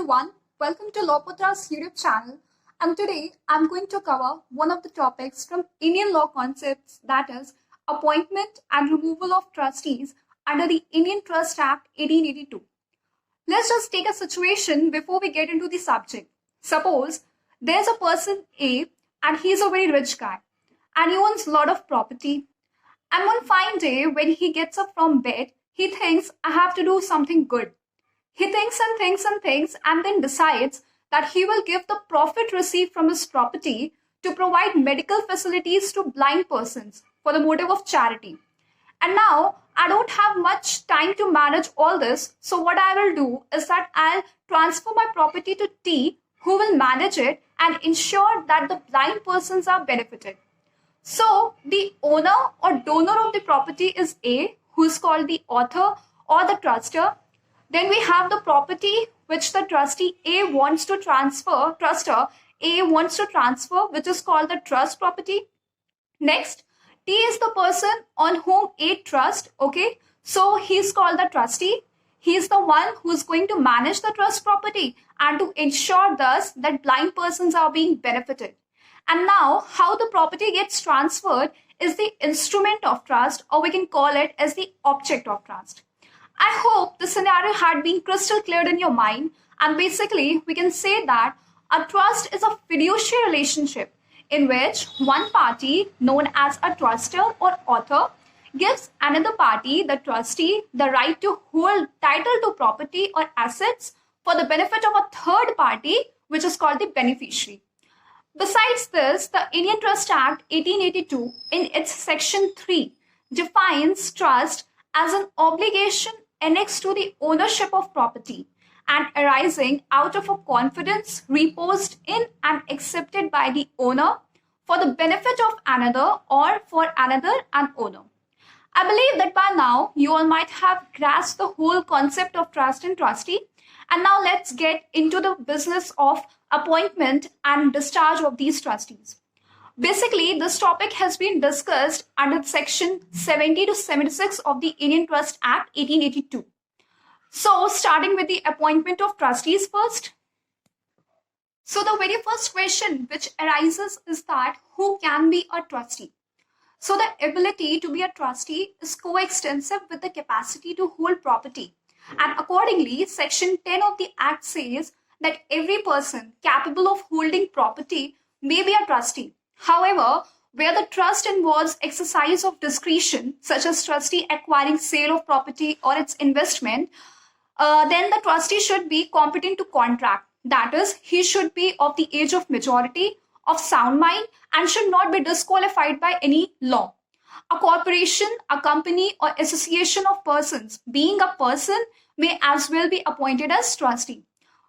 everyone, welcome to LawPutra's YouTube channel, and today I'm going to cover one of the topics from Indian law concepts, that is appointment and removal of trustees under the Indian Trust Act 1882. Let's just take a situation before we get into the subject. Suppose there's a person A and he's a very rich guy and he owns a lot of property, and one fine day when he gets up from bed, he thinks, I have to do something good. He thinks and thinks and thinks and then decides that he will give the profit received from his property to provide medical facilities to blind persons for the motive of charity. And now I don't have much time to manage all this, so what I will do is that I'll transfer my property to T, who will manage it and ensure that the blind persons are benefited. So the owner or donor of the property is A, who is called the author or the truster. Then we have the property which the trustee A wants to transfer, truster A wants to transfer, which is called the trust property. Next, T is the person on whom A trusts, okay? So he's called the trustee. He's the one who's going to manage the trust property and to ensure thus that blind persons are being benefited. And now how the property gets transferred is the instrument of trust, or we can call it as the object of trust. I hope the scenario had been crystal clear in your mind, and basically we can say that a trust is a fiduciary relationship in which one party, known as a truster or author, gives another party, the trustee, the right to hold title to property or assets for the benefit of a third party, which is called the beneficiary. Besides this, the Indian Trust Act 1882 in its section 3 defines trust as an obligation annexed to the ownership of property and arising out of a confidence reposed in and accepted by the owner for the benefit of another or for another an owner. I believe that by now you all might have grasped the whole concept of trust and trustee. And now let's get into the business of appointment and discharge of these trustees. Basically, this topic has been discussed under section 70 to 76 of the Indian Trust Act 1882. So, starting with the appointment of trustees first. So, the very first question which arises is that who can be a trustee? So, the ability to be a trustee is coextensive with the capacity to hold property. And accordingly, section 10 of the Act says that every person capable of holding property may be a trustee. However, where the trust involves exercise of discretion, such as trustee acquiring sale of property or its investment, then the trustee should be competent to contract. That is, he should be of the age of majority, of sound mind, and should not be disqualified by any law. A corporation, a company, or association of persons, being a person, may as well be appointed as trustee.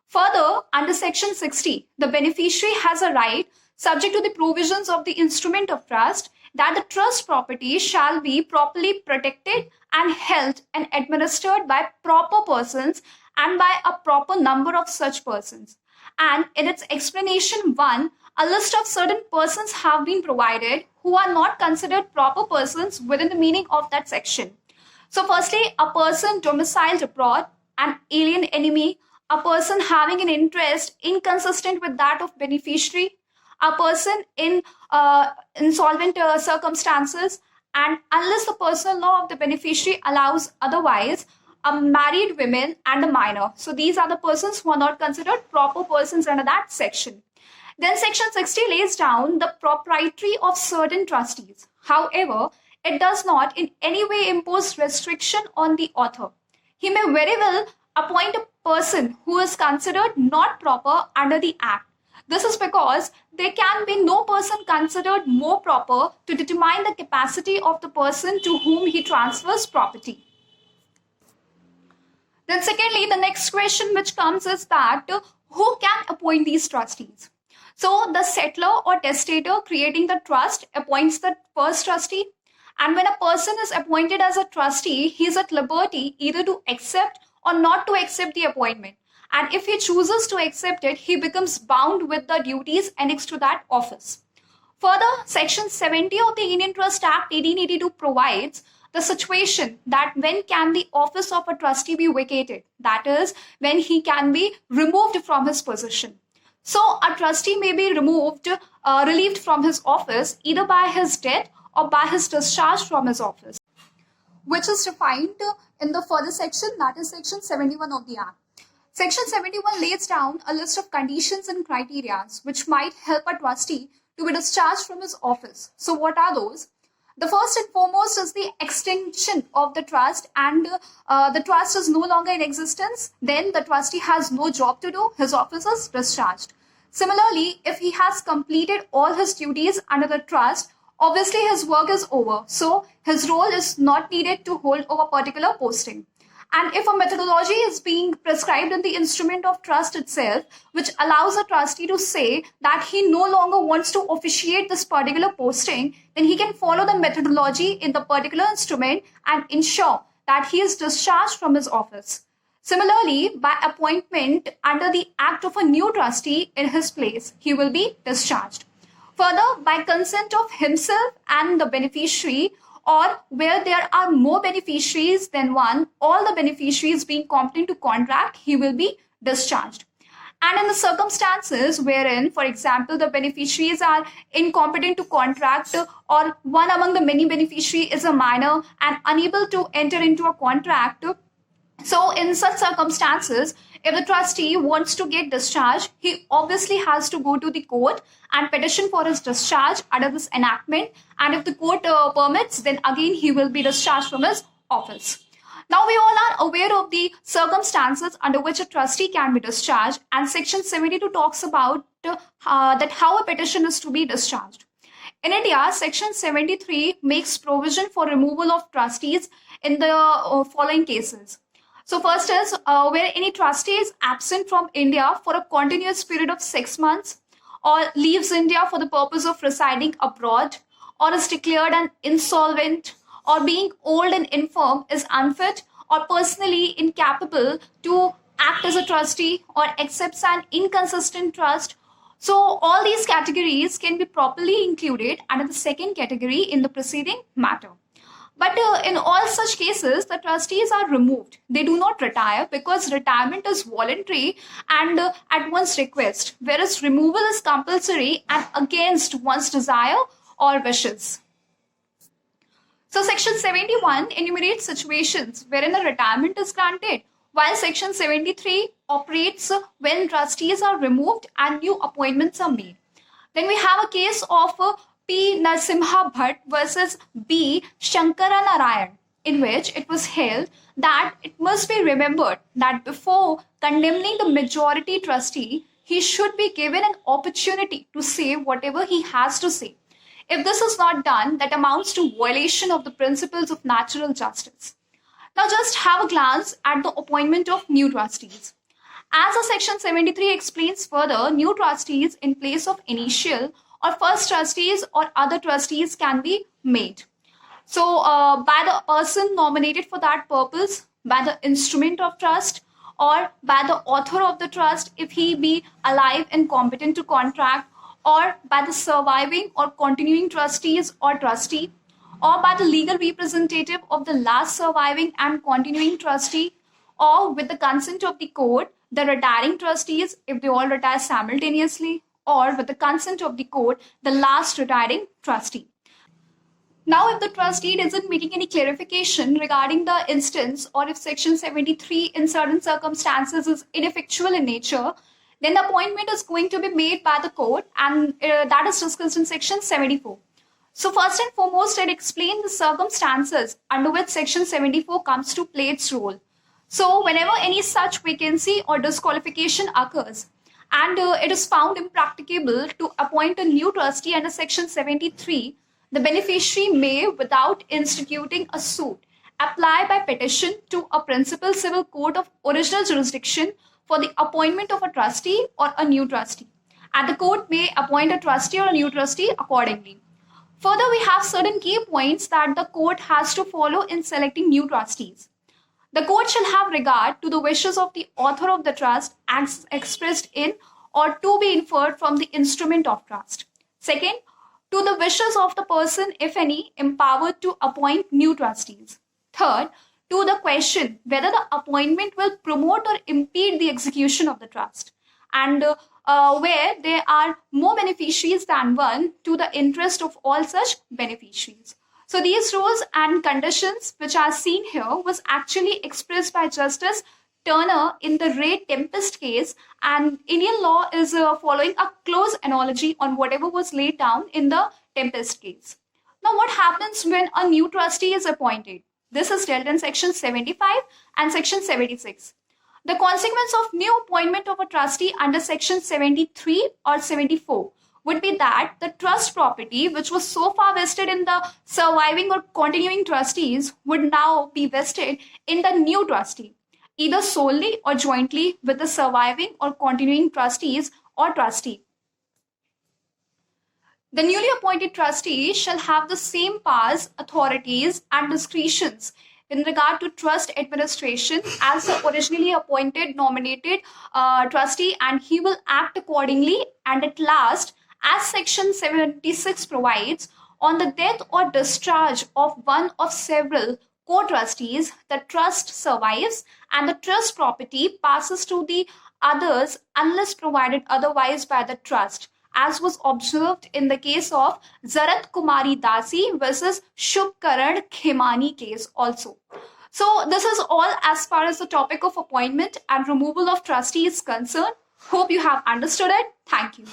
Further, under section 60, the beneficiary has a right, subject to the provisions of the instrument of trust, that the trust property shall be properly protected and held and administered by proper persons and by a proper number of such persons. And in its explanation 1, a list of certain persons have been provided who are not considered proper persons within the meaning of that section. So firstly, a person domiciled abroad, an alien enemy, a person having an interest inconsistent with that of beneficiary, a person in insolvent circumstances, and unless the personal law of the beneficiary allows otherwise, a married woman and a minor. So these are the persons who are not considered proper persons under that section. Then section 60 lays down the propriety of certain trustees. However, it does not in any way impose restriction on the author. He may very well appoint a person who is considered not proper under the Act. This is because there can be no person considered more proper to determine the capacity of the person to whom he transfers property. Then secondly, the next question which comes is that who can appoint these trustees? So the settlor or testator creating the trust appoints the first trustee. And when a person is appointed as a trustee, he is at liberty either to accept or not to accept the appointment. And if he chooses to accept it, he becomes bound with the duties annexed to that office. Further, section 70 of the Indian Trust Act 1882 provides the situation that when can the office of a trustee be vacated, that is, when he can be removed from his position. So a trustee may be relieved from his office either by his death or by his discharge from his office, which is defined in the further section, that is section 71 of the Act. Section 71 lays down a list of conditions and criteria which might help a trustee to be discharged from his office. So what are those? The first and foremost is the extinction of the trust, and the trust is no longer in existence. Then the trustee has no job to do. His office is discharged. Similarly, if he has completed all his duties under the trust, obviously his work is over. So his role is not needed to hold over particular posting. And if a methodology is being prescribed in the instrument of trust itself, which allows a trustee to say that he no longer wants to officiate this particular posting, then he can follow the methodology in the particular instrument and ensure that he is discharged from his office. Similarly, by appointment under the act of a new trustee in his place, he will be discharged. Further, by consent of himself and the beneficiary, or where there are more beneficiaries than one, all the beneficiaries being competent to contract, he will be discharged. And in the circumstances wherein, for example, the beneficiaries are incompetent to contract, or one among the many beneficiaries is a minor and unable to enter into a contract, so in such circumstances, if the trustee wants to get discharged, he obviously has to go to the court and petition for his discharge under this enactment. And if the court permits, then again he will be discharged from his office. Now we all are aware of the circumstances under which a trustee can be discharged, and section 72 talks about that how a petition is to be discharged. In India, section 73 makes provision for removal of trustees in the following cases. So first is where any trustee is absent from India for a continuous period of 6 months, or leaves India for the purpose of residing abroad, or is declared an insolvent, or being old and infirm, is unfit or personally incapable to act as a trustee, or accepts an inconsistent trust. So all these categories can be properly included under the second category in the preceding matter. But in all such cases, the trustees are removed. They do not retire because retirement is voluntary and at one's request, whereas removal is compulsory and against one's desire or wishes. So section 71 enumerates situations wherein a retirement is granted, while section 73 operates when trustees are removed and new appointments are made. Then we have a case of P. Narasimha Bhatt versus B. Shankara Narayan, in which it was held that it must be remembered that before condemning the majority trustee, he should be given an opportunity to say whatever he has to say. If this is not done, that amounts to violation of the principles of natural justice. Now just have a glance at the appointment of new trustees. As a section 73 explains further, new trustees in place of initial or first trustees or other trustees can be made. So by the person nominated for that purpose, by the instrument of trust, or by the author of the trust if he be alive and competent to contract, or by the surviving or continuing trustees or trustee, or by the legal representative of the last surviving and continuing trustee, or with the consent of the court, the retiring trustees if they all retire simultaneously, or with the consent of the court, the last retiring trustee. Now, if the trustee isn't making any clarification regarding the instance, or if section 73 in certain circumstances is ineffectual in nature, then the appointment is going to be made by the court, and that is discussed in section 74. So first and foremost, I'd explain the circumstances under which section 74 comes to play its role. So whenever any such vacancy or disqualification occurs, and it is found impracticable to appoint a new trustee under section 73, the beneficiary may, without instituting a suit, apply by petition to a principal civil court of original jurisdiction for the appointment of a trustee or a new trustee. And the court may appoint a trustee or a new trustee accordingly. Further, we have certain key points that the court has to follow in selecting new trustees. The court shall have regard to the wishes of the author of the trust as expressed in or to be inferred from the instrument of trust. Second, to the wishes of the person, if any, empowered to appoint new trustees. Third, to the question whether the appointment will promote or impede the execution of the trust, and where there are more beneficiaries than one, to the interest of all such beneficiaries. So these rules and conditions which are seen here was actually expressed by Justice Turner in the Ray Tempest case, and Indian law is following a close analogy on whatever was laid down in the Tempest case. Now, what happens when a new trustee is appointed? This is dealt in section 75 and section 76. The consequence of new appointment of a trustee under section 73 or 74 would be that the trust property, which was so far vested in the surviving or continuing trustees, would now be vested in the new trustee, either solely or jointly with the surviving or continuing trustees or trustee. The newly appointed trustee shall have the same powers, authorities, and discretions in regard to trust administration as the originally appointed nominated trustee, and he will act accordingly. And at last, as section 76 provides, on the death or discharge of one of several co-trustees, the trust survives and the trust property passes to the others unless provided otherwise by the trust, as was observed in the case of Zarat Kumari Dasi versus Shubkaran Khemani case also. So this is all as far as the topic of appointment and removal of trustee is concerned. Hope you have understood it. Thank you.